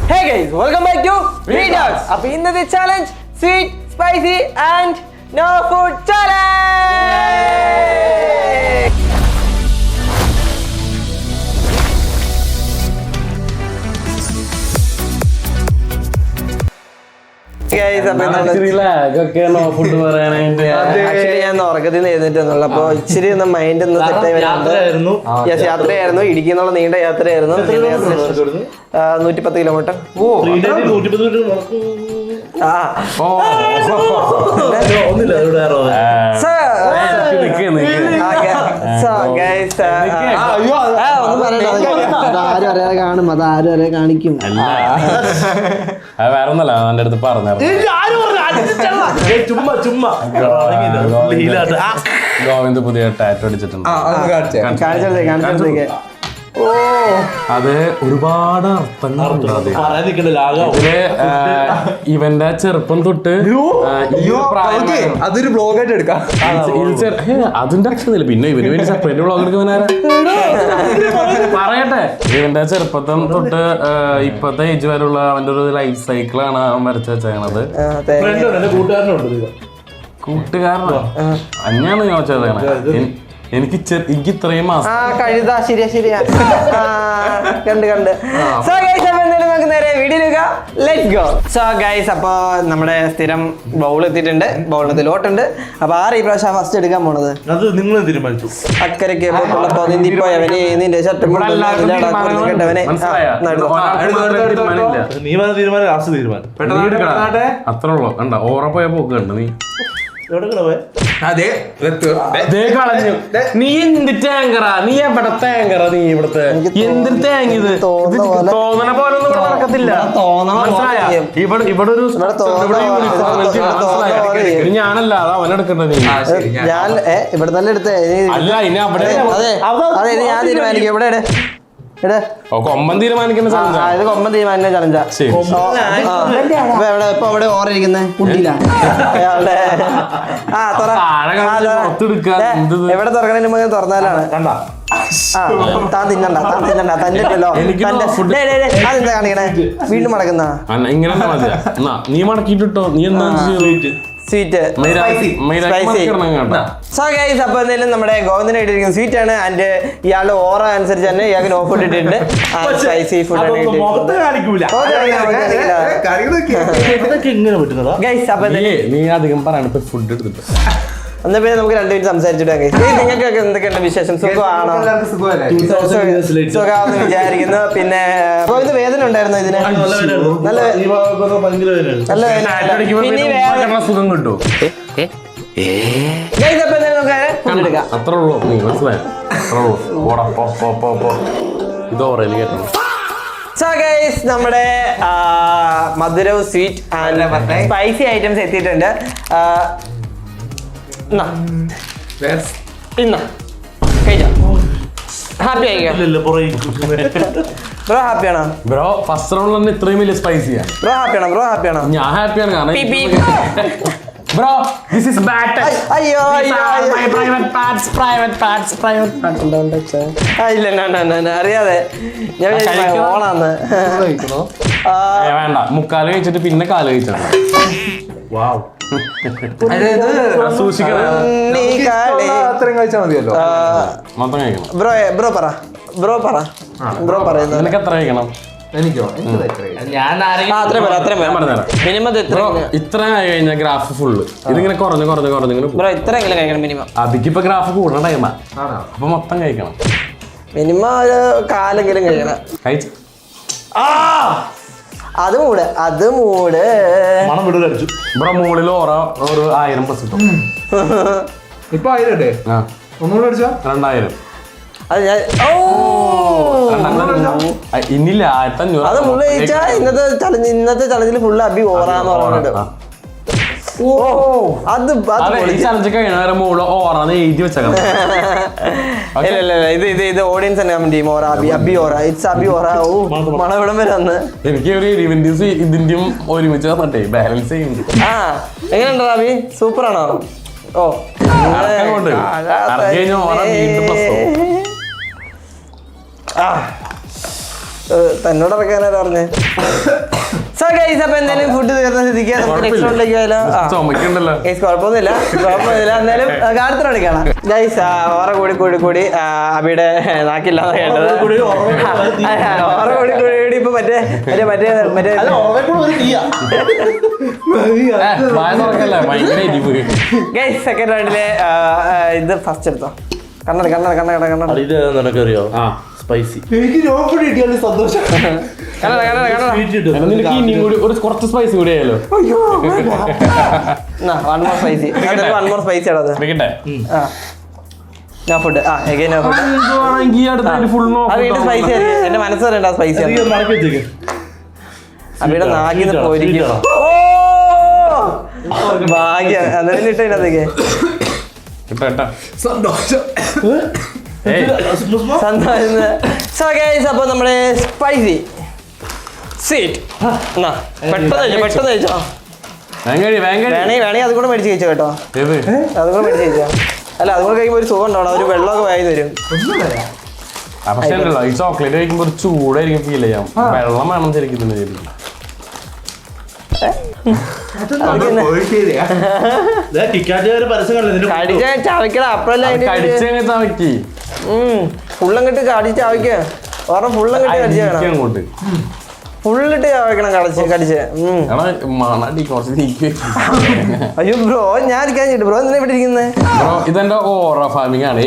Hey guys, welcome back to Readers. അപ്പോൾ ഇന്നത്തെ challenge sweet spicy and no food challenge. ഞാൻ ഉറക്കത്തിൽ നിന്ന് എഴുന്നേറ്റെന്നുള്ള അപ്പൊ ഇച്ചിരി ഒന്ന് മൈൻഡ് ഒന്ന് സെറ്റായി വരുന്നുണ്ട്. യാത്രയായിരുന്നു, ഇടുക്കിന്നുള്ള നീണ്ട യാത്രയായിരുന്നു. 110 കിലോമീറ്റർ. കാണും, അത് ആരും അറിയാതെ കാണിക്കും. വേറെ ഒന്നല്ല എന്റെ അടുത്ത് പറഞ്ഞു ഗോവിന്ദ് പുതിയ ടാറ്റോ അടിച്ചിട്ടുണ്ട്. അത് ഒരുപാട് അർത്ഥങ്ങളുണ്ട്. അതില് ഇവന്റെ ചെറുപ്പം തൊട്ട് അതൊരു ബ്ലോഗായിട്ട് എടുക്കാം. അതിന്റെ അക്ഷരമില്ല. പിന്നെ ഇവന് വേണ്ടി സെപ്പറേറ്റ് ബ്ലോഗ് എടുക്കുവാനാരാ പറയട്ടെ. ഇവന്റെ ചെറുപ്പത്തം തൊട്ട് ഇപ്പത്തെ ഏജ് വരെയുള്ള അവന്റെ ഒരു ലൈഫ് സൈക്കിളാണ് അവൻ വരച്ച് വെച്ചേക്കണത്. കൂട്ടുകാരനോ അഞ്ഞാണ് ചോദിച്ചത്. എനിക്ക് ഇത്രയും മാസം കഴുതാ. ശരിയാ കണ്ട് സോ ഗൈസ്, അപ്പൊ എന്തായാലും നമുക്ക് നേരെ വീഡിയോയിലേക്ക് ലെറ്റ്സ് ഗോ. സോ ഗൈസ്, അപ്പൊ നമ്മുടെ സ്ഥിരം ബൗൾ എത്തിയിട്ടുണ്ട്. ബൗളിനകത്ത് ലോട്ടുണ്ട്. അപ്പൊ ആറ് ഈ പ്രാവശ്യം ഫസ്റ്റ് എടുക്കാൻ പോണത് അത് നിങ്ങൾ തീരുമാനിച്ചു. അക്കരയ്ക്ക് പോയവന് നിന്റെ ഷർട്ടും കേട്ടവനെ നീ തീരുമാനം ലാസ്റ്റ് തീരുമാനം അത്ര ഉള്ളു. കണ്ട ഓറ പോയ പോക്ക് കണ്ട് നീ നീ എന്ത് ടാങ്കറാ, നീ എവിടെ ടാങ്കറാ, നീ ഇവിടുത്തെ എന്തൊരു ടാങ്ക് ഇത് തോന്നണ പോലെ ഒന്നും ഇവിടെ നടക്കത്തില്ല. ഇവിടെ ഒരു ഞാനല്ല, അത് അവനെടുക്കണ്ട. നീ ഇവിടെ നല്ല എടുത്തേ അല്ല, ഇനി അവിടെ ഞാൻ തീരുമാനിക്കും. എവിടെ കൊമ്പൻ തീരുമാനിക്കുന്ന കൊമ്പൻ തീരുമാനിക്കുന്ന ചലഞ്ചാ. ഇപ്പൊ അവിടെ ഓറ ഇരിക്കുന്നത് എവിടെ തുറക്കണതിന് മുന്നേ തുറന്നാലാണ്. താൻ തിന്നണ്ട തന്നിട്ടല്ലോ. അതെന്താ കാണിക്കണേ? വീണ്ടും മടക്കുന്ന ഇങ്ങനെ നീ മടക്കിട്ടോ. നീ എന്താ സ്വീറ്റ് സോ ഗൈസ്, അപ്പൊ എന്തായാലും നമ്മുടെ ഗോവിന്ദന് ഇട്ടിരിക്കുന്ന സ്വീറ്റ് ആണ്. ആൻഡ് ഇയാളുടെ ഓറ അനുസരിച്ച് തന്നെ ഇയാൾക്ക് നോ ഫുഡ് ഇട്ടിട്ടുണ്ട്. സ്പൈസി ഫുഡ് നീ അധികം പറയണ ഫുഡ് എടുത്തിട്ട് എന്നാ പിന്നെ നമുക്ക് 2 മിനിറ്റ് സംസാരിച്ചിട്ട് നിങ്ങൾക്കൊക്കെ എന്തൊക്കെയുണ്ട് വിശേഷം? സുഖമാണോ? സുഖമാണെന്ന് വിചാരിക്കുന്നു. പിന്നെ ഇത് വേദന ഉണ്ടായിരുന്നു ഇതിന്? നല്ല സുഖം കിട്ടും. അത്ര ഉള്ളൂ. നീ മനസ്സിലായോ? ഇത് ഓറയിൽ കേട്ടോ. സോ ഗൈസ്, നമ്മുടെ മധുരവും സ്വീറ്റ് ആൻഡ് സ്പൈസി ഐറ്റംസ് എത്തിയിട്ടുണ്ട്. ഹാപ്പി ആയിക്കോ ബ്രോ? ഹാപ്പിയാണോ ബ്രോ? ഫസ്റ്റ് റൗണ്ട് തന്നെ ഇത്രയും വലിയ സ്പൈസിയാ. ബ്രോ ഹാപ്പിയാണോ? ഞാൻ ഹാപ്പിയാണ്. കാരണം bro, this is bad touch. അയ്യോ my private parts. ഇല്ല അറിയാതെ ഞാൻ ഓണാന്ന്. വേണ്ട, മുക്കാല് കഴിച്ചിട്ട് പിന്നെ കാല് കഴിച്ചാ സൂക്ഷിക്കണം. അത്രയും കഴിച്ചാൽ മതിയല്ലോ. മൊത്തം കഴിക്കണം. ബ്രോ പറയുന്നത് നിനക്ക് എത്ര കഴിക്കണം? എനിക്കോ? മിനിമം ഇത്ര ആയി കഴിഞ്ഞാൽ ഗ്രാഫ് ഫുള്ള് ഇതിങ്ങനെ കുറഞ്ഞു ബ്രോ ഇത്ര എങ്കിലും കഴിക്കണം മിനിമം. അതിക്കിപ്പോ ഗ്രാഫ് കൂടണ ടൈമാ. അപ്പൊ മൊത്തം കഴിക്കണം. മിനിമം ഒരു കാലെങ്കിലും കഴിക്കണം. കഴിച്ചു അത് മൂട് മണം വിടു കഴിച്ചു. ബ്രോ മുകളിൽ ഓറ ഒരു 1000 പ്ലസ് കിട്ടും. ഇപ്പൊ 1000 അല്ലേ? ഒന്നുകൂടെ അടിച്ചോ? 2000. ഇന്നില്ല 1500. അത് ഫുള്ള് കഴിച്ചാ ഇന്നത്തെ ചലഞ്ചിൽ ഫുള്ള് അബി ഓറാന്ന് പറഞ്ഞിട്ട്. ഇത് ഓഡിയൻസ് തന്നെ കമന്റ് ചെയ്യും. അബി ഓറ, ഇറ്റ്സ് അബി ഓറ. മണവിടം വരെ വന്ന് എനിക്ക് ഇതിന്റെയും ഒരുമിച്ച് തന്നിട്ടേ ബാലൻസ് ചെയ്യുന്നുണ്ട്. എങ്ങനെയുണ്ടോ അബി? സൂപ്പർ ആണോ? ഓ തന്നോട് ഇറക്കാനാണ് പറഞ്ഞേ. സോ ഗൈസ് അപ്പൊ എന്തായാലും ഫുഡ് തീർന്ന സ്ഥിതിക്ക് നമുക്ക് നെക്സ്റ്റ് റൗണ്ടിലേക്ക് പോയാലോ? ഗൈസ് കുഴപ്പമൊന്നുമില്ല. എന്തായാലും കാലത്തിനോട് കാണാം ഗൈസ്. ഓറ കൂടി അബിയുടെ നാക്കില്ലാന്ന് കേട്ടത്. ഓറ കൂടി ഇപ്പൊ മറ്റേ ഗൈസ് സെക്കൻഡ് റൗണ്ടില് ഇത് ഫസ്റ്റ് എടുത്തോ. കണ്ണട നിനക്കറിയോ സ്പൈസി സന്തോഷം. കുറച്ച് സ്പൈസി കൂടി ആയാലോ? വൺ മോർ സ്പൈസി ആണത്. ഞാൻ ഫുഡ് സ്പൈസി ആയിരിക്കും. എന്റെ മനസ്സ് പറയണ്ട സ്പൈസി അവിടെ നാക്കിന്ന് പോയിരിക്കും. ഭാഗ്യം അന്നേരം കിട്ടിട്ടതൊക്കെ സന്തോഷം. സോ ഗൈസ് അപ്പൊ നമ്മുടെ സ്പൈസി സ്വീറ്റ് പെട്ടെന്ന് കഴിച്ചോ. വേണേ അതും കൂടെ മേടിച്ച് കഴിച്ചോ കേട്ടോ. അതും കൂടെ മേടിച്ച് കഴിച്ചോ. അല്ല അതും കൂടെ കഴിക്കുമ്പോൾ ഒരു സുഖം ഉണ്ടാവണം. ഒരു വെള്ളമൊക്കെ വായി തരും. പക്ഷേ ഈ ചോക്ലേറ്റ് കഴിക്കുമ്പോൾ ഒരു ചൂടായിരിക്കും ഫീൽ ചെയ്യാം. വെള്ളം വേണം ശരിക്കും. ഫുള്ളങ്ങിട്ട് കടിച്ച് ചാവിക്ക. ഓർമ്മ ഫുള്ളങ്ങിട്ട് കടിച്ച് വേണം. ഫുള്ളിട്ട് ചാവക്കണം കടിച്ച്. അയ്യോ ബ്രോ ഞാൻ കഴിഞ്ഞിട്ട് ബ്രോ എന്തിനാ ഇവിടെ ഇരിക്കുന്നത്? ഇതെന്റെ ഓറ ഫാമിംഗ് ആണ്.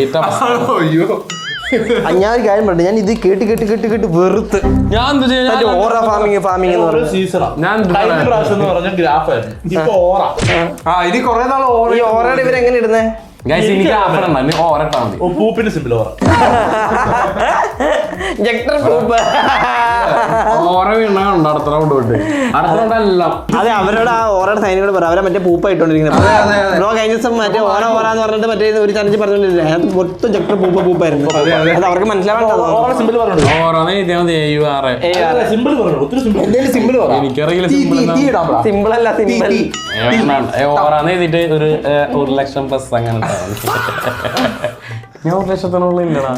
ഞാൻ ഒരു കാര്യം പറഞ്ഞു. ഞാൻ ഇത് കേട്ട് വെറുത്ത്. ഞാൻ ഓറ ഫാമിംഗ് ഞാൻ ഇനി കുറെ നാൾ ഈ ഓറയുടെ ഇവരെങ്ങനെ ഇടുന്നേ? എനിക്ക് ഓറട്ടാ മതി. പൂപ്പിന്റെ സിമ്പിൾ ഓറ. ഓറ വീണുണ്ട് അടുത്ത റൗണ്ട് തൊട്ട്. അടുത്ത റൗണ്ട് എല്ലാം അതെ അവരോട് ആ ഓറയുടെ സൈനികോട് പറ. അവരെ മറ്റേ പൂപ്പ ഇട്ടോണ്ടിരിക്കുന്നത്. ബ്രോ കഴിഞ്ഞ ദിവസം മറ്റേ ഓറ എന്ന് പറഞ്ഞിട്ട് മറ്റേ ഒരു ചലഞ്ച് പറഞ്ഞോണ്ടില്ല. അത് മൊത്തം ജക്ടർ പൂപ്പായിരുന്നു. അത് അവർക്ക് മനസ്സിലാവേണ്ട. എനിക്കറിയില്ല. സിമ്പിൾ അല്ല സിമ്പിൾ. ഓറാന്ന് എഴുതിട്ട് ഒരു 1,00,000 പ്ലസ് അങ്ങനെ. ഞാൻ 1,00,000 ഇല്ലടാ.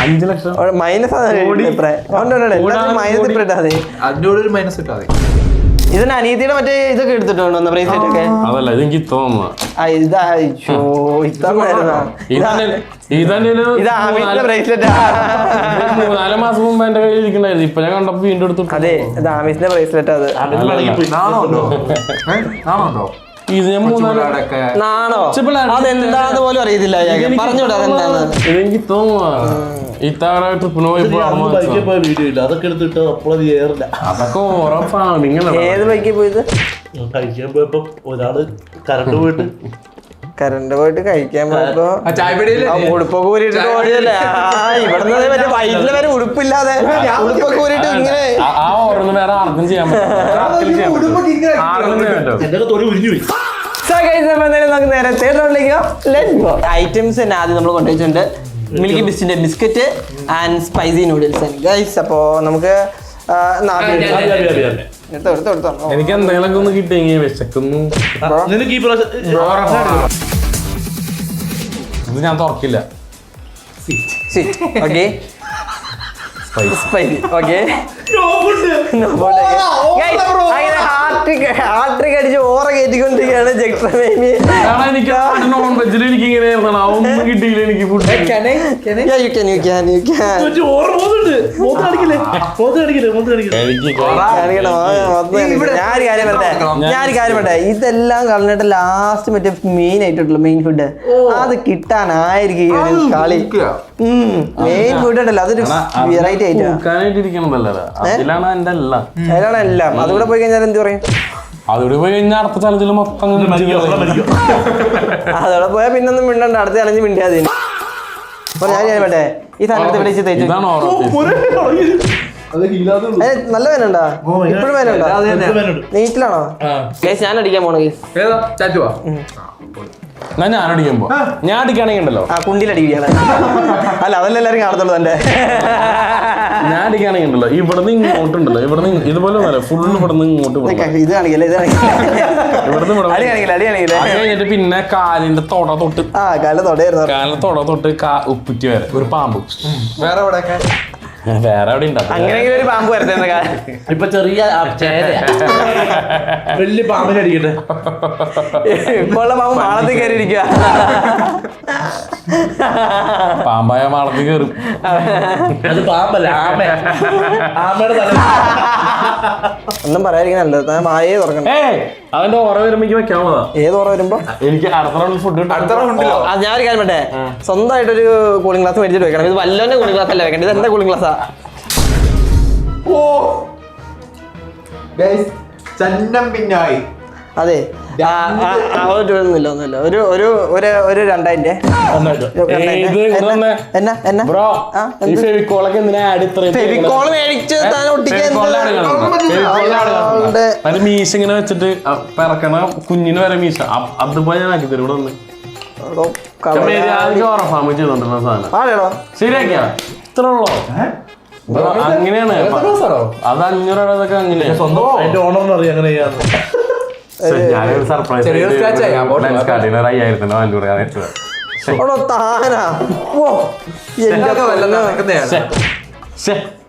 5,00,000 മൈനസ് മൈനസ് ഇട്ടാ മതി. ഇതിന് അനിയത്തിയുടെ മറ്റേ ഇതൊക്കെ എടുത്തിട്ടുണ്ടോ ബ്രേസ്ലെറ്റ് ഒക്കെ? അതല്ല ഇതെനിക്ക് തോന്നുന്നു. ഇത് ആമീസിന്റെ ബ്രേസ്ലെറ്റ്. 4 മാസം മുമ്പ് എന്റെ കയ്യിൽ ഇരിക്കണ്ടായിരുന്നു. ഇപ്പൊ ഞാൻ കണ്ടപ്പോ വീണ്ടും എടുത്തു. അതെ ഇത് ആമീസിന്റെ ബ്രേസ്ലെറ്റ്. അത് ഇത് ഞാൻ നാണോ അതെന്താന്ന് പോലും അറിയത്തില്ല. പറഞ്ഞോട്ടെ അതെന്താന്ന്. ഇതെനിക്ക് തോന്നുന്നു ഇത്തവണ ട്രിപ്പിന് വീഡിയോ ഇല്ല അതൊക്കെ എടുത്തിട്ട് അതൊക്കെ ഓരോ ഫാമിംഗ്. ഏത് ബൈക്കിൽ പോയത്? കഴിക്കാൻ പോയപ്പോ ഒരാള് കറണ്ട് പോയിട്ട് കഴിക്കാൻ പോയപ്പോ ഉടുപ്പൊക്കെ ഊരിട്ട് ഓടിയല്ലേ. ഇവിടുന്ന് മറ്റേ വയറ്റില് വരെ ഉടുപ്പില്ലാതെ ഉടുപ്പൊക്കെ ഊരിട്ട് ഇങ്ങനെ. ആ ഓരോന്ന് വേറെ ആർക്കും ചെയ്യാൻ നമുക്ക് നേരെ തേർഡ് റൗണ്ടിലേക്കോ. Let's go. ഐറ്റംസ് തന്നെ ആദ്യം നമ്മൾ കൊണ്ടുവച്ചിട്ടുണ്ട്. മിൽക്കി ബിസ്റ്റിന്റെ biscuit and spicy noodles guys. അപ്പോ നമുക്ക് എനിക്ക് എന്തെങ്കിലുമൊക്കെ ഒന്ന് കിട്ടിയെങ്കിൽ വിശക്കുന്നു. ഇത് ഞാൻ തുറക്കില്ല. Okay spicy okay. ഹാട്രിക് അടിച്ച് ഓറ കയറ്റിക്കൊണ്ടിരിക്കുകയാണ് ജക്ടർ മേമി. എനിക്ക് നോൺ വെജിൽ എനിക്ക് ഇങ്ങനെ ഒന്നും കിട്ടിയില്ല. എനിക്ക് ഫുഡ് ഞാനൊരു കാര്യം പറട്ടെ. ഇതെല്ലാം കളഞ്ഞിട്ട് ലാസ്റ്റ് മറ്റേ മെയിൻ ആയിട്ടുള്ള മെയിൻ ഫുഡ് അത് കിട്ടാനായിരിക്കും ഈ ഒരു കളി. മെയിൻ ഫുഡ് ഉണ്ടല്ലോ അതൊരു വെറൈറ്റി അതിലാണ് എന്റെ എല്ലാം. അതിലാണ് എല്ലാം. അതുകൂടെ പോയി കഴിഞ്ഞാൽ എന്ത് പറയും? അതോടെ പോയി കഴിഞ്ഞാൽ അടുത്ത ചലഞ്ചിൽ മൊത്തം അതോടെ പോയാൽ പിന്നൊന്നും മിണ്ടണ്ട. അടുത്ത ചലഞ്ച് മിണ്ടിയാതെ. അപ്പൊ ഞാൻ പറ്റേ ഈ സാധനത്തെ വിളിച്ച് തേച്ചു. നല്ല വേനുണ്ടോ? ഇപ്പോഴും വേനുണ്ടോ? നീറ്റിലാണോ? കേസ് ഞാൻ അടിക്കാൻ പോണ കേസ്. ഞാൻ അടിക്കുമ്പോ ഞാൻ അടിക്കുകയാണെങ്കിൽ ഉണ്ടല്ലോ കുണ്ടിലടിക്കുകയാണ്. അല്ല അതല്ല എല്ലാരും കാണത്തുള്ളൂ തന്റെ. ഞാൻ അടിക്കുകയാണെങ്കിൽ ഉണ്ടല്ലോ ഇവിടുന്ന് ഇങ്ങോട്ടുണ്ടല്ലോ. ഇവിടുന്ന് ഇതുപോലെ ഫുള്ള് ഇവിടുന്ന് ഇങ്ങോട്ട് ഇത് കാണിക്കല്ലേ കഴിഞ്ഞിട്ട് പിന്നെ കാലിന്റെ തൊട തൊട്ട് കാലിന്റെ തൊട തൊട്ട് ഉപ്പുറ്റി വരെ ഒരു പാമ്പ്. വേറെ വേറെ എവിടെ ഉണ്ടാവും അങ്ങനെയെങ്കിലും ഒരു പാമ്പ് വരട്ടെ കാര്യം. ഇപ്പൊ ചെറിയ വലിയ പാമ്പിനെ അടിക്കട്ടെ. ഇപ്പോൾ ഉള്ള പാമ്പ് മാളത്തിൽ കയറിയിരിക്കുക. പാമ്പായ മാളത്തിൽ കയറും. അത് പാമ്പല്ല, ആമയുടെ തല. ഒന്നും പറയാതിരിക്കും നല്ലത്. വായേ തുറക്കണം. അവന്റെ ഓറ വരുമ്പോ വെക്കാമോ? ഏത് ഓറ വരുമ്പോ? എനിക്ക് അടുത്ത റൗണ്ടിൽ ഫുഡ് ഉണ്ടല്ലോ. ഞാൻ ഒരു കാര്യം പറ്റേ, സ്വന്തമായിട്ടൊരു കൂളിംഗ് ഗ്ലാസ് മേടിച്ചിട്ട് വെക്കണം. ഇത് വല്ലോന്റെ കൂളിംഗ് ഗ്ലാസ് അല്ല വെക്കണ്ടത്. ഇത് എന്റെ കൂളിംഗ് ഗ്ലാസ്സാ. ചന്നം പിന്നായി. അതെ, ഒന്നുമില്ല ഒരു ഒരു ഒരു ഒരു 2000 എന്നാ ബ്രോ ഈ ഫെവിക്കോളൊക്കെ എന്തിനാ ആഡ് ഇത്രയും ഫെവിക്കോൾ മേടിച്ച് താൻ ഒട്ടിക്കാൻ മീശ ഇങ്ങനെ വെച്ചിട്ട് പിറക്കണ കുഞ്ഞിന് വരെ മീശ അതുപോലെ ഞാൻ ആക്കി തരും. ഇവിടെ വന്ന് ഫാമ് ചെയ്തോണ്ടിരുന്ന സാധനം ശരിയാക്കിയാ ഇത്ര ഉള്ളോ? അങ്ങനെയാണ് അത് 500 രൂപ അങ്ങനെയാണ്. അതിന്റെ ഓണറിന് അറിയാം അങ്ങനെ ചെയ്യാന്ന്. ഞാനൊരു സർപ്രൈസ് 5000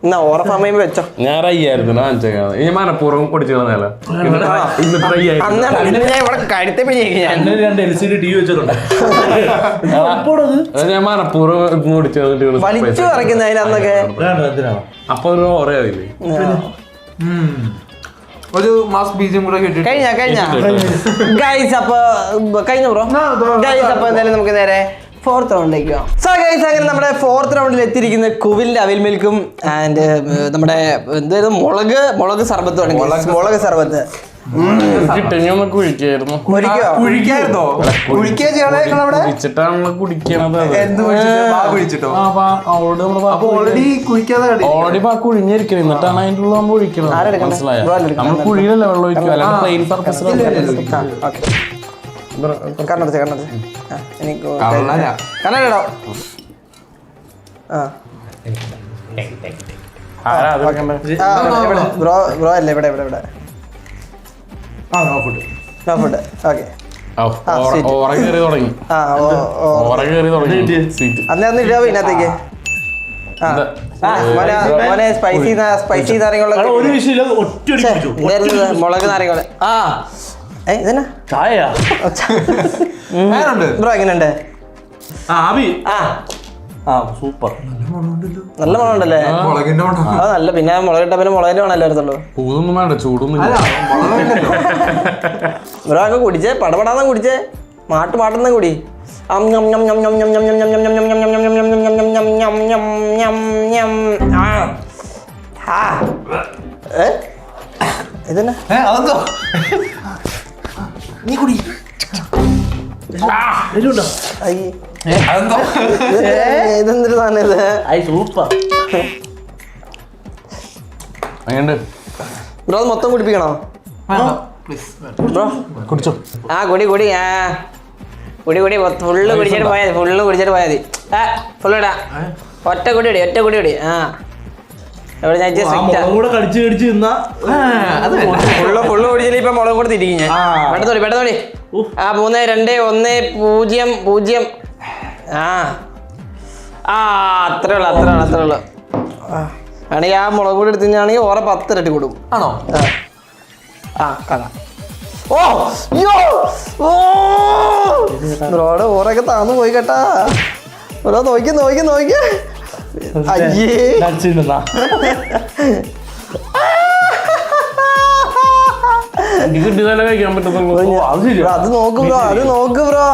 എന്നാ ഓറ സമയം വെച്ചോ. ഞാൻ 5000 വാങ്ങിച്ചേക്കാം. ഈ മനഃപൂർവ്വം കുടിച്ചു കളഞ്ഞാലോ ഇന്നിട്ട് 5000 അന്ന് ഞാൻ ഇവിടെ കഴുത്തെ പിടിയേക്ക് ഞാൻ 2 LCD TV വെച്ചിട്ടുണ്ട്. ഞാൻ മനഃപൂർവ്വം കുടിച്ചു വലിച്ചു പറിക്കുന്നതിന് അന്നൊക്കെ. എന്തിനാണ് അപ്പൊ ഒരു ഓറയാവില്ലേ? ഒരു മാസ് ബീജം കൂടെ കഴിഞ്ഞ ഗൈസ്. അപ്പൊ കഴിഞ്ഞ ബ്രോ ഗൈസ്. അപ്പൊ എന്തായാലും നമുക്ക് നേരെ 4th റൗണ്ടിലേക്ക് പോകാം. സോ ഗൈസ്, അങ്ങനെ നമ്മുടെ 4th റൗണ്ടിൽ എത്തിയിരിക്കുന്ന കുവിലിന്റെ അവിൽ മിൽക്കും ആൻഡ് നമ്മുടെ എന്തായാലും മുളക് സർബത്ത് വേണമെങ്കിൽ മുളക് സർബത്ത് കിട്ടിയൊന്ന് കുഴിക്കായിരുന്നു. കുഴിച്ചിട്ടാണല്ലോ കുടിക്കണത്. ഓൾറെഡി കുഴിഞ്ഞിരിക്കണം. എന്നിട്ടാണ് അതിൻ്റെ ഉള്ളിൽ നമ്മൾ ഒഴിക്കണം. മനസ്സിലായോ? നമ്മൾ കുഴിയിലല്ല വെള്ളം ഒഴിക്കുക, അല്ലെങ്കിൽ പ്ലെയിൻ സർഫസിലാണ്. ആരാ അത് വെക്കണ്ടേ? ബ്രോ അല്ലേ ഇവിടെ ഇവിടെ ഇവിടെ ഫുഡ്. ഓക്കെ, ഓറ കയറി തുടങ്ങി. ഓറ കയറി തുടങ്ങി സീറ്റ്. അന്ന് ഇടാവോ ഇതിനകത്തേക്ക്? സ്പൈസി നാരങ്ങളൊക്കെ ഒരു വിഷയമില്ല, ഒറ്റ മുളക് നാരങ്ങള്. ഇതന്നെ ചായ ബ്രോ എങ്ങനെയുണ്ട്? സൂപ്പർ, നല്ല മണം ഉണ്ടല്ലേ? അത് നല്ല. പിന്നെ മുളകിട്ട പിന്നെ മുളകിന്റെ മണം എല്ലായിടത്തുള്ളൂ. പൂതൊന്നും വേണ്ട, ചൂടൊന്നും ബ്രോ അങ്ങ് കുടിച്ചേ, പടപടാന്ന് കുടിച്ചേ, മാട്ടുന്ന കുടി. ഇതന്നെ നീ കുടി. ഇതെന്തൊരു സാധനം ഇത്? സൂപ്പർ. അങ്ങനെയുണ്ട് ബ്രോ അത് മൊത്തം കുടിപ്പിക്കണോ ബ്രോ? കുടിച്ചോ. കുടി ഫുള്ള് കുടിച്ചിട്ട് പോയാൽ മതി. ഫുള്ള് ഇടാ. ഒറ്റ കുടി ഇടി. എവിടെ ഞാൻ ഫുള്ള് കുടിച്ചില്ല. ഇപ്പൊ മുളക് കൂടെ തിരിക്കും ഞാൻ. പെട്ടെന്നോടി. 3, 2, 1, 0. അത്രേ ഉള്ളു. ആണെങ്കിൽ ആ മുളക് കൂടി എടുത്തിട്ടാണെങ്കിൽ ഓറ 10 ഇരട്ടി കൊടുക്കും. ആണോ? ബ്രോയുടെ ഓറൊക്കെ താന്നു പോയി കേട്ടാ. ബ്രോ നോക്കി. അയ്യേ, കഴിക്കാൻ പറ്റത്തുള്ളൂ. അത് നോക്ക് ബ്രോ.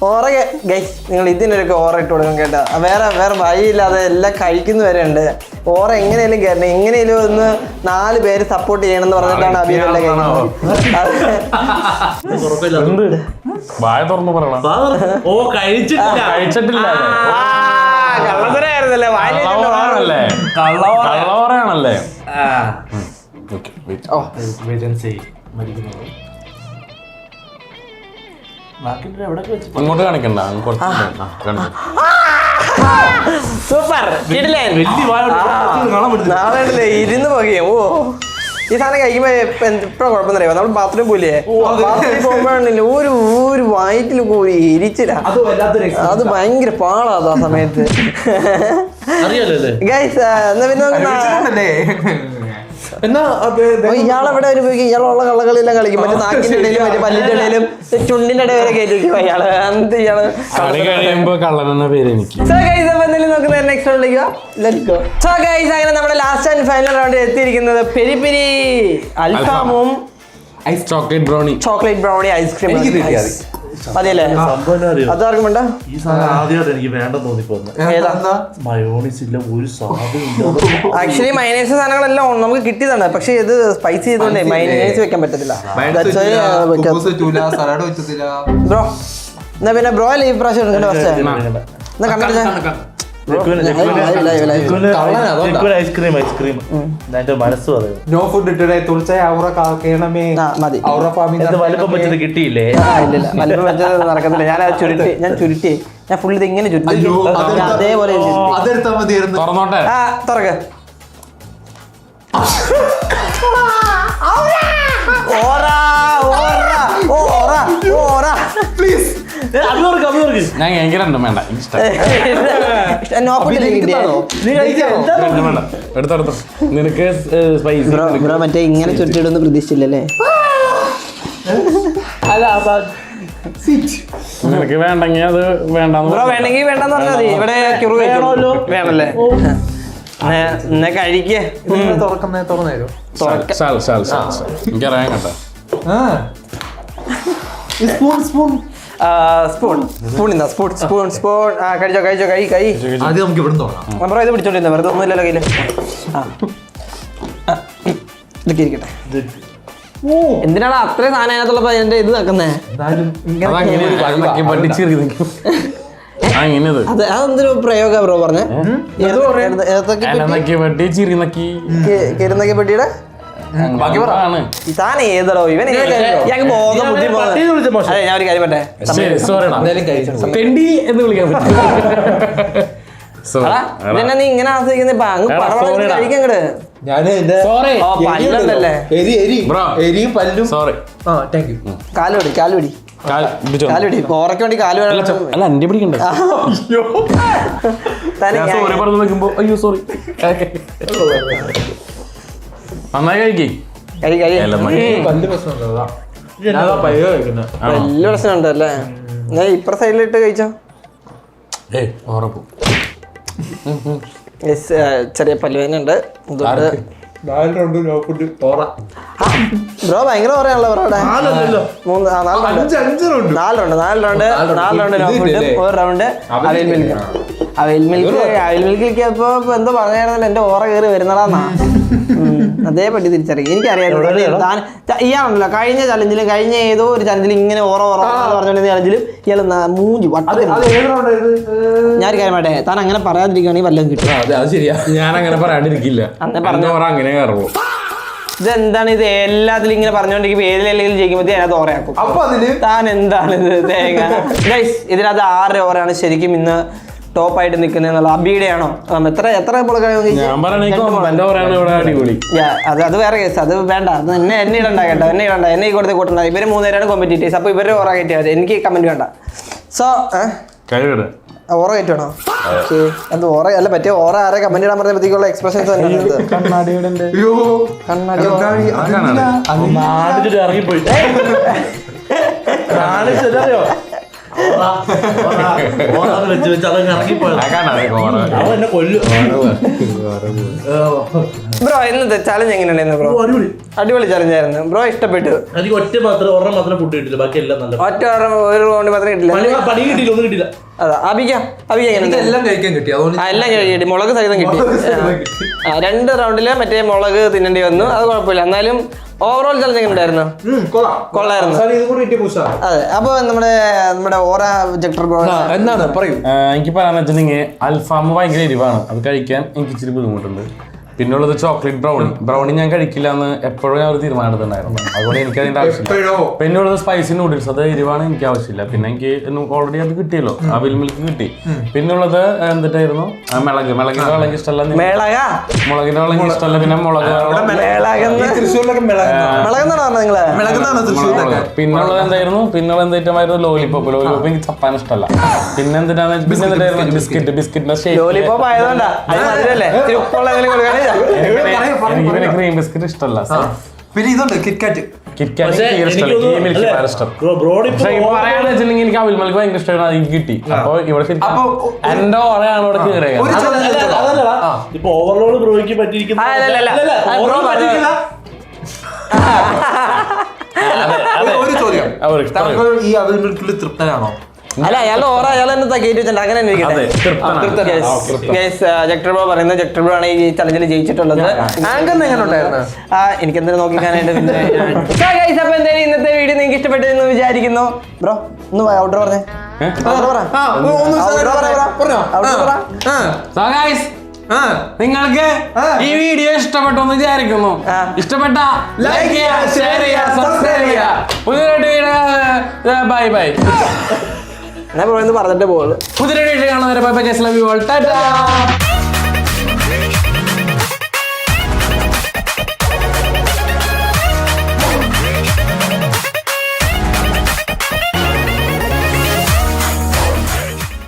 ഓറ ഗൈസ്, നിങ്ങൾ ഇതിനൊക്കെ ഓറ ഇട്ട് കൊടുക്കണം കേട്ടാ. വേറെ വഴിയില്ലാതെ എല്ലാം കഴിക്കുന്ന വരെ ഉണ്ട്. ഓറ എങ്ങനെയാലും കയറണം. എങ്ങനെയാലും ഒന്ന് 4 പേര് സപ്പോർട്ട് ചെയ്യണമെന്ന് പറഞ്ഞിട്ടാണ് അഭിനന്ദ വായ തുറന്ന് പറയണം. കഴിച്ചിട്ടില്ല. കള്ളത്തരായിരുന്നല്ലേ? കള്ളവറയാണല്ലേ? അങ്ങോട്ട് കാണിക്കണ്ട. സൂപ്പർ. നാളെ ഇരുന്ന് പോകയോ? ഈ സാധനം കഴിക്കുമ്പോ എപ്പോഴും കുഴപ്പമെന്നറിയോ നമ്മൾ ബാത്റൂമിൽ പോയില്ലേ ബാത്റൂമിൽ പോകുമ്പോഴാണല്ലോ ഒരു വയറ്റിൽ പോയി എരിച്ചില്ല അത് ഭയങ്കര പാടാ ആ സമയത്ത് അറിയാലോ ഗൈസ് എന്നാ പിന്നെ എന്നാ ഇയാളെവിടെ ഉപയോഗിക്കും ഇയാളുള്ള കള്ളകളിയെല്ലാം കളിക്കും മറ്റേ നാക്കിന്റെ ഇടയിലും മറ്റേ പല്ലിന്റെ ഇടയിലും ചുണ്ടിന്റെ ഇടയിൽ വരെ കയറ്റി വെക്കും ഇയാള് എന്ത് ഇയാള് കളി കഴിയുമ്പോ കള്ളനെന്ന പേര് എനിക്ക്. അങ്ങനെ നമ്മുടെ ലാസ്റ്റ് ആൻഡ് ഫൈനൽ റൗണ്ടിൽ എത്തിയിരിക്കുന്നത് പെരി പെരി അൽഫാമും ചോക്ലേറ്റ് ബ്രൗണി ഐസ്ക്രീം മതിയല്ലേ അതാർക്കും വേണ്ട ഈ സാധനം ആദ്യമായിട്ട് എനിക്ക് വേണ്ടെന്ന് തോന്നിപ്പോന്ന് മയോണീസ് ഇല്ല ഒരു സാധനം ആക്ച്വലി മൈനേഴ്സ് സാധനങ്ങളെല്ലാം നമുക്ക് കിട്ടിയതാണ് പക്ഷെ ഇത് സ്പൈസി ചെയ്തുകൊണ്ടേ മൈനേഴ്സ് വെക്കാൻ പറ്റത്തില്ല ബ്രോ എന്നാ പിന്നെ ബ്രോ അല്ലേ ഈ പ്രാവശ്യം എന്നാ കണ്ടിട്ട് ഐസ്ക്രീം എന്റെ മനസ്സ് പറയും നോ ഫുഡ് ഇട്ടേ തുളച്ചായ ഔറ കാക്കണമേ മതി ഔറ ഫാമിംഗ് എന്ത് വലിപ്പം വെച്ചത് കിട്ടിയില്ലേ ഇല്ല വലിപ്പം വെച്ചത് നടക്കത്തില്ല ഞാൻ ചുരുട്ടി ഞാൻ ഫുൾ ഇത് ഇങ്ങനെ ചുരുട്ടി അതേപോലെ അതെടുത്താൽ മതിയായിരുന്നു തുറന്നോട്ടെ തുറക്ക് പ്ലീസ് ഞാൻ എങ്കിലും വേണ്ട ഇഷ്ടം വേണ്ട എടുത്തെടുത്തു നിനക്ക് സ്പൈസി മറ്റേ ഇങ്ങനെ ചുരുട്ടിയിടൊന്നും പ്രതീക്ഷിച്ചില്ലല്ലേ നിനക്ക് വേണ്ടെങ്കിൽ അത് വേണ്ടെങ്കിൽ വേണ്ടെന്ന് പറഞ്ഞാൽ മതി ഇവിടെ വേണല്ലേ എന്നാ കഴിക്കേ തുറന്നേരോ എനിക്കറിയാൻ കേട്ടോ സ്പൂൺ കഴിച്ചോ ആദ്യം നമുക്ക് ഇവിടെ തുടങ്ങാം ബ്രോ ഇത് പിടിച്ചോണ്ടിരുന്ന വെറുതെ ഒന്നുമില്ലല്ലോ കയ്യില് ഇതൊക്കെ ഇരിക്കട്ടെ എന്തിനാണ് അത്രയും സാധനം അതിനകത്തുള്ളപ്പോ എന്റെ ഇത് നടക്കുന്നേ അതെന്തൊരു പ്രയോഗ ബ്രോ പറഞ്ഞേ കിരുന്നൊക്കെ പെട്ടിയുടെ താൻ ഏതോ ഇവൻ ബോധം ബുദ്ധി അതെ ഞാൻ ഒരു കാര്യം പറ്റേ ഇതെന്നെ നീ ഇങ്ങനെ ആസ്വദിക്കുന്ന ഇപ്പൊ അങ്ങ് പടവളം കഴിക്കാൻ ഇങ്ങട് പല്ലല്ലേ എരിയും പല്ലും കാലുപിടി ഓറയ്ക്ക് വേണ്ടി കാല് അല്ല എന്റെ പിടിക്കണ്ടേ സോറി പറഞ്ഞു നോക്കുമ്പോ അയ്യോ സോറി നന്നായി കഴിക്കേ പല്ല് പ്രശ്നമുണ്ടോ വലിയ പ്രശ്നമുണ്ട് അല്ലേ ഞാൻ ഇപ്പറ സൈഡിലിട്ട് കഴിച്ചോ ഉറപ്പു ചെറിയ പല്ലുവേന ഉണ്ട് ബ്രോ ഭയങ്കര പറയാണല്ലോ ബ്രോടെ 4 റൗണ്ട് നോ ഫുഡും 1 റൗണ്ട് അവയിൽ മിൽക്ക് ഇപ്പൊ എന്തോ പറഞ്ഞായിരുന്നല്ലോ എന്റെ ഓറ കയറി വരുന്നതാന്നാ അതേപറ്റി തിരിച്ചറിയാം എനിക്കറിയാം ഇയാളാണല്ലോ കഴിഞ്ഞ ചലഞ്ചിലും കഴിഞ്ഞ ഏതോ ഒരു ചലഞ്ചിൽ ഇങ്ങനെ ഓറ പറഞ്ഞോണ്ടിരുന്ന ചലഞ്ചിലും ഇയാൾ മൂഞ്ചി ഞാൻ ഒരു കാര്യം വേണ്ടേ താൻ അങ്ങനെ പറയാതിരിക്കുകയാണെങ്കിൽ വല്ലതും കിട്ടും ശരിയാ ഞാൻ അങ്ങനെ പറയാണ്ടിരിക്കില്ല അങ്ങനെ കയറുള്ളൂ ഇതെന്താണ് ഇത് എല്ലാത്തിലും ഇങ്ങനെ പറഞ്ഞോണ്ടിരിക്കുമ്പോ ഏതിലെങ്കിലും ജയിക്കുമ്പോ അതിനകത്ത് ഓറയാക്കും അപ്പൊ അതില് താൻ എന്താണിത് തേങ്ങ ഗൈസ് ഇതിനകത്ത് 6 ഓവറാണ് ശരിക്കും ഇന്ന് ടോപ്പായിട്ട് നിൽക്കുന്നത് അബിയുടെയാണോ എത്ര അത് വേറെ കേസ് അത് വേണ്ട അത് എന്നെ ഇടണ്ട കേട്ടോ എന്നെ കൊടുത്ത് കൂട്ടണ്ട ഇവര് 3 പേരാണ് കോമ്പറ്റീറ്റേഴ്സ് അപ്പൊ ഇവരെ ഓറ കയറ്റിയാൽ മതി എനിക്ക് കമന്റ് വേണ്ട സോ ഓറ കയറ്റണോ അത് ഓറ അല്ല പറ്റിയ ഓറ ആരെ കമന്റ് ഇടാൻ പറഞ്ഞപ്പോഴത്തേക്കുള്ള എക്സ്പ്രഷൻസ് ഇറങ്ങിപ്പോയി ബ്രോ ഇന്നത്തെ ചലഞ്ച് എങ്ങനെയുണ്ടായിരുന്നു ബ്രോ അടിപൊളി ചലഞ്ച് ആയിരുന്നു ബ്രോ ഇഷ്ടപ്പെട്ടു എനിക്ക് ഒരെണ്ണം മാത്രം ഫുഡ് കിട്ടില്ല ബാക്കി എല്ലാം നല്ല ഒരു റൗണ്ട് മാത്രമേ കിട്ടില്ല പണി കിട്ടിയില്ല ഒന്നും കിട്ടില്ല അതാ അബിക്ക എങ്ങനെ എല്ലാം കഴിക്കാൻ കിട്ടി എല്ലാം കിട്ടി മുളക് സഹിതം കിട്ടി 2 റൗണ്ടില് മറ്റേ മുളക് തിന്നേണ്ടി വന്നു അത് കുഴപ്പമില്ല എന്നാലും ഓവറോൾ ചലഞ്ച് എങ്ങനെ ഉണ്ടായിരുന്നു കൊള്ളായിരുന്നു അതെ അപ്പൊ നമ്മുടെ ഓറ ജക്ടർ എന്താണ് പറയൂ എനിക്ക് പറയാന്ന് വെച്ചിട്ടുണ്ടെങ്കിൽ അൽഫാം ഭയങ്കര എരിവാണ് അത് കഴിക്കാൻ എനിക്ക് ഇച്ചിരി ബുദ്ധിമുട്ടുണ്ട് പിന്നുള്ളത് ചോക്ലേറ്റ് ബ്രൗണി ഞാൻ കഴിക്കില്ല എന്ന് എപ്പോഴും ഞാൻ ഒരു തീരുമാനം എടുത്തിട്ടുണ്ടായിരുന്നു. അതുകൊണ്ട് എനിക്ക് അതിന്റെ ആവശ്യമില്ല. പിന്നുള്ളത് സ്പൈസി നൂഡിൽസ്, അത് എരിവാണ് എനിക്ക് ആവശ്യമില്ല. പിന്നെ എനിക്ക് ഓൾറെഡി അത് കിട്ടിയല്ലോ, ആ മിൽക്ക് കിട്ടി. പിന്നുള്ളത് എന്തിട്ടായിരുന്നു, മിളകിന്റെ വെള്ളം ഇഷ്ടമല്ല, മുളകിന്റെ വെള്ളം ഇഷ്ടമല്ല. പിന്നെ പിന്നുള്ളത് എന്തായിരുന്നു, എന്തായിരുന്നു ലോലിപോപ്പ് എനിക്ക് ചപ്പാൻ ഇഷ്ടമല്ല. പിന്നെ എന്തിനാന്ന് ബിസ്ക്കറ്റിന്റെ ക്രീം ബിസ്ക്കറ്റ് ഇഷ്ടമല്ല. പിന്നെ ഇതുണ്ട് കിറ്റ്കാറ്റ് എനിക്ക് അവിൽ മിൽക്ക് ഭയങ്കര ഇഷ്ടമാണ്, എനിക്ക് കിട്ടി. അപ്പൊ ഇവിടെ എന്റെ ഓറയാണ് ഇവിടെ കയറിയത്. ഇപ്പൊ ഓവർലോഡ് ബ്രോയ്ക്ക് പറ്റിയിരിക്കുന്ന ഒരു ചോദ്യം, താങ്കൾ ഈ അവിൽ മിൽക്കിൽ തൃപ്തനാണോ? അല്ല അയാളുടെ ഓറ അയാൾ തന്നെ തകേറ്റ് വെച്ചിട്ടുണ്ട്, അങ്ങനെ ജക്ടർ ബ്രോ പറയുന്നത് ജക്ടർ ബ്രോ ആണ് ഈ ചലഞ്ചിൽ ജയിച്ചിട്ടുള്ളത്. എങ്ങനെ ഉണ്ടായിരുന്നു? എനിക്ക് എന്തെങ്കിലും നോക്കിക്കാനായിട്ട്. അപ്പൊ എന്തായാലും ഇന്നത്തെ വീഡിയോ നിങ്ങൾക്ക് ഇഷ്ടപ്പെട്ടു എന്ന് വിചാരിക്കുന്നു. ബ്രോ ഒന്ന് ഔട്ടർ പറഞ്ഞേ. നിങ്ങൾക്ക് ഈ വീഡിയോ ഇഷ്ടപ്പെട്ടു എന്ന് വിചാരിക്കുന്നു. ഇഷ്ടപ്പെട്ട ലൈക്ക് ചെയ്യുക, ഷെയർ ചെയ്യുക, സബ്സ്ക്രൈബ് ചെയ്യുക. പുതിയ ബൈ ബൈ ഞാൻ പറഞ്ഞിട്ട് പോകുള്ളൂ. പുതിയ വീഡിയോ കാണുന്നവരെ ബൈ ബൈ.